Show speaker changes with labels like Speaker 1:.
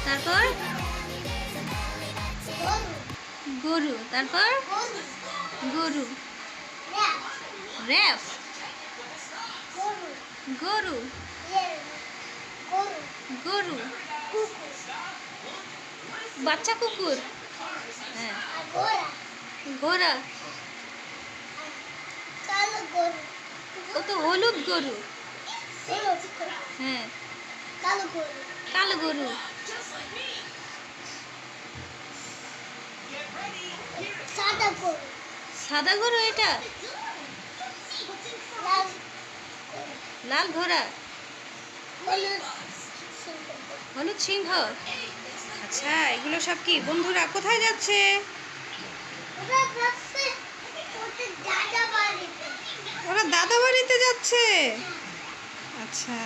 Speaker 1: তারপর গরু, তারপর গরু, র্যাফ, গরু, গরু, বাচ্চা কুকুর, হ্যাঁ, ঘোড়া, ও তো হলুদ গরু, হ্যাঁ, কালো গরু, সাদা গরু, এটা লাল ঘোড়া, হলুদ সিংহ। আচ্ছা, এগুলো সব কি? বন্ধুরা কোথায় যাচ্ছে? ওরা দাদা বাড়িতে যাচ্ছে। আচ্ছা।